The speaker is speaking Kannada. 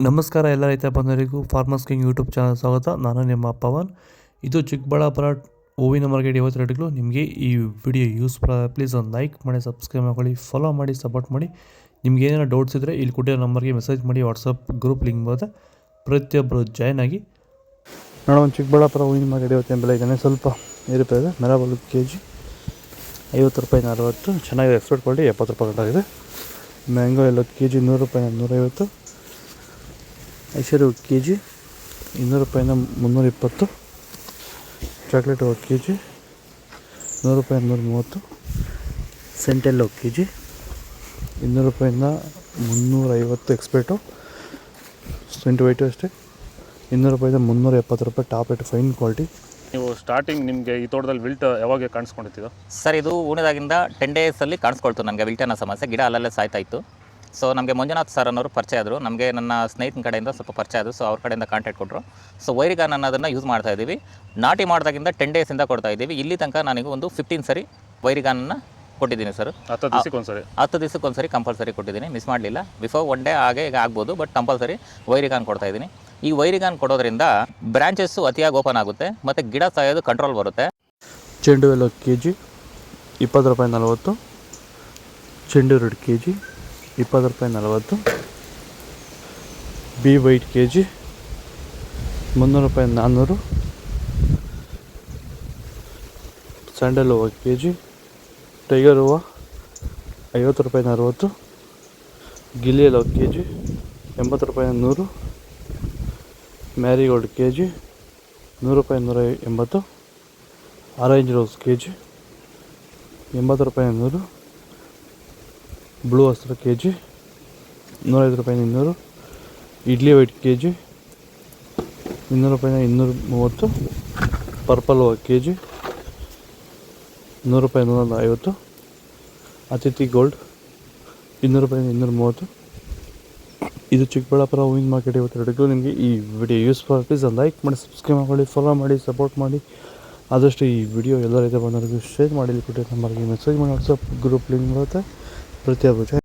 ನಮಸ್ಕಾರ ಎಲ್ಲ ರೈತ ಬಂಧುಗಳಿಗೂ ಫಾರ್ಮರ್ಸ್ ಕಿಂಗ್ ಯೂಟ್ಯೂಬ್ ಚಾನಲ್ ಸ್ವಾಗತ. ನಾನು ನಿಮ್ಮ ಪವನ್. ಇದು ಚಿಕ್ಕಬಳ್ಳಾಪುರ ಹೂವಿನ ಮಾರ್ಕೆಟ್ 50 ರೇಟ್ಗಳು. ನಿಮಗೆ ಈ ವಿಡಿಯೋ ಯೂಸ್ಫುಲ್ ಆದರೆ ಪ್ಲೀಸ್ ಒಂದು ಲೈಕ್ ಮಾಡಿ, ಸಬ್ಸ್ಕ್ರೈಬ್ ಮಾಡ್ಕೊಳ್ಳಿ, ಫಾಲೋ ಮಾಡಿ, ಸಪೋರ್ಟ್ ಮಾಡಿ. ನಿಮ್ಗೆ ಏನಾದ್ರು ಡೌಟ್ಸ್ ಇದ್ದರೆ ಇಲ್ಲಿ ಕೊಟ್ಟಿರೋ ನಂಬರ್ಗೆ ಮೆಸೇಜ್ ಮಾಡಿ. ವಾಟ್ಸಪ್ ಗ್ರೂಪ್ ಲಿಂಕ್ ಬರುತ್ತೆ, ಪ್ರತಿಯೊಬ್ಬರು ಜಾಯ್ನ್ ಆಗಿ. ನೋಡೋಣ, ಚಿಕ್ಕಬಳ್ಳಾಪುರ ಹೂವಿನ ಮಾರ್ಕೆಟ್ ಇವತ್ತಿನ ಬೆಲೆ ಇದ್ದಾನೆ ಸ್ವಲ್ಪ ಏರುಪೇರು. ಮೆರಾಬಲ್ ಕೆಜಿ 50 ರೂಪಾಯಿ 40. ಚೆನ್ನಾಗಿದೆ, ಎಕ್ಸ್ಪೋರ್ಟ್ ಕ್ವಾಲಿಟಿ 70 ರೂಪಾಯಿ ಕಟ್ಟಾಗಿದೆ. ಮ್ಯಾಂಗೋ ಎಲ್ಲ ಕೆಜಿ 100 ರೂಪಾಯಿ 150. ಐಶ್ವರ್ಯ ಕೆಜಿ 200 ರೂಪಾಯಿಂದ 320. ಚಾಕ್ಲೇಟ್ ಕೆಜಿ 100 ರೂಪಾಯಿ 130. ಸೆಂಟೆಲ್ಲೋ ಕೆಜಿ 200 ರೂಪಾಯಿಂದ 350. ಎಕ್ಸ್ಪರ್ಟು ಸ್ವಿಂಟ್ ವೈಟು ಅಷ್ಟೇ 200 ರೂಪಾಯಿಂದ 370 ರೂಪಾಯಿ. Top rate fine quality. ನೀವು ಸ್ಟಾರ್ಟಿಂಗ್ ನಿಮಗೆ ಈ ತೋಟದಲ್ಲಿ ವಿಲ್ಟ್ ಯಾವಾಗ ಕಾಣಿಸ್ಕೊಂಡಿತ್ತು ಸರ್? ಇದು ಉಣಿದಾಗಿಂದ 10 ಡೇಸಲ್ಲಿ ಕಾಣಿಸ್ಕೊಳ್ತು ನನಗೆ ವಿಲ್ಟ್ ಅನ್ನೋ ಸಮಸ್ಯೆ. ಗಿಡ ಅಲ್ಲಲ್ಲೇ ಸಾಯ್ತಾ ಇತ್ತು. ಸೊ ನಮಗೆ ಮಂಜುನಾಥ್ ಸರ್ ಅನ್ನೋರು ಪರಿಚಯ ಆದರು, ನಮಗೆ ನನ್ನ ಸ್ನೇಹಿತನ ಕಡೆಯಿಂದ ಸ್ವಲ್ಪ ಪರಿಚಯ ಆದರು. ಸೊ ಅವ್ರ ಕಡೆಯಿಂದ ಕಾಂಟ್ಯಾಕ್ಟ್ ಕೊಟ್ಟರು. ಸೊ ವೈರಿಗಾನ್ ಅನ್ನೋದನ್ನು ಯೂಸ್ ಮಾಡ್ತಾ ಇದ್ದೀವಿ. ನಾಟಿ ಮಾಡಿದಾಗಿಂದ 10 ಡೇಸಿಂದ ಕೊಡ್ತಾ ಇದ್ದೀವಿ. ಇಲ್ಲಿ ತನಕ ನನಗೆ ಒಂದು 15 ಸರಿ ವೈರಿಗಾನನ್ನು ಕೊಟ್ಟಿದ್ದೀನಿ ಸರ್. 10 ದಿವಸಕ್ಕೊಂದ್ಸರಿ ಕಂಪಲ್ಸರಿ ಕೊಟ್ಟಿದ್ದೀನಿ, ಮಿಸ್ ಮಾಡಲಿಲ್ಲ. ಬಿಫೋರ್ 1 ಡೇ ಹಾಗೆ ಈಗ ಆಗ್ಬೋದು, ಬಟ್ ಕಂಪಲ್ಸರಿ ವೈರಿಗಾನ್ ಕೊಡ್ತಾ ಇದ್ದೀನಿ. ಈ ವೈರಿಗಾನ್ ಕೊಡೋದ್ರಿಂದ ಬ್ರಾಂಚಸ್ಸು ಅತಿಯಾಗಿ ಓಪನ್ ಆಗುತ್ತೆ ಮತ್ತು ಗಿಡ ಸಾಯೋದು ಕಂಟ್ರೋಲ್ ಬರುತ್ತೆ. ಚೆಂಡು ಎಲ್ಲ ಕೆಜಿ 20 ರೂಪಾಯಿ 40. ಚೆಂಡು 2 ಕೆಜಿ 20 ರೂಪಾಯಿ 40. ಬಿ ವೈಟ್ ಕೆಜಿ 300 ರೂಪಾಯಿ 400. ಸ್ಯಾಂಡಲ್ ಹೂವು ಕೆಜಿ. ಟೈಗರ್ ಹೂವು 50 ರೂಪಾಯಿ 60. ಗಿಲಿಯಲ್ ಕೆಜಿ 80 ರೂಪಾಯಿ 100. ಮ್ಯಾರಿಗೋಲ್ಡ್ ಕೆಜಿ 100 ರೂಪಾಯಿ 180. ಆರೆಂಜ್ ರೋಸ್ ಕೆಜಿ 80 ರೂಪಾಯಿ 100. ಬ್ಲೂ ಹಸ್ರು ಕೆಜಿ 105 ರೂಪಾಯಿ 200. ಇಡ್ಲಿ ವೈಟ್ ಕೆಜಿ 200 ರೂಪಾಯಿನ 230. ಪರ್ಪಲ್ ಹೂವು ಕೆಜಿ 100 ರೂಪಾಯಿ 150. ಅತಿಥಿ ಗೋಲ್ಡ್ 200 ರೂಪಾಯಿ 230. ಇದು ಚಿಕ್ಕಬಳ್ಳಾಪುರ ಹೂವಿನ ಮಾರ್ಕೆಟ್ 52. ನಿಮಗೆ ಈ ವಿಡಿಯೋ ಯೂಸ್ಫುಲ್ ಪ್ಲೀಸ್ ಒಂದು ಲೈಕ್ ಮಾಡಿ, ಸಬ್ಸ್ಕ್ರೈಬ್ ಮಾಡಿ, ಫಾಲೋ ಮಾಡಿ, ಸಪೋರ್ಟ್ ಮಾಡಿ. ಆದಷ್ಟು ಈ ವಿಡಿಯೋ ಎಲ್ಲ ರೈತ ಬಂದವರಿಗೂ ಶೇರ್ ಮಾಡಿ. ಕೊಟ್ಟಿರೋ ನಂಬರ್ಗೆ ಮೆಸೇಜ್ ಮಾಡಿ. ವಾಟ್ಸಪ್ ಗ್ರೂಪ್ ಲಿಂಕ್ ಬರುತ್ತೆ, ಪ್ರತಿಯೊಬ್ಬರು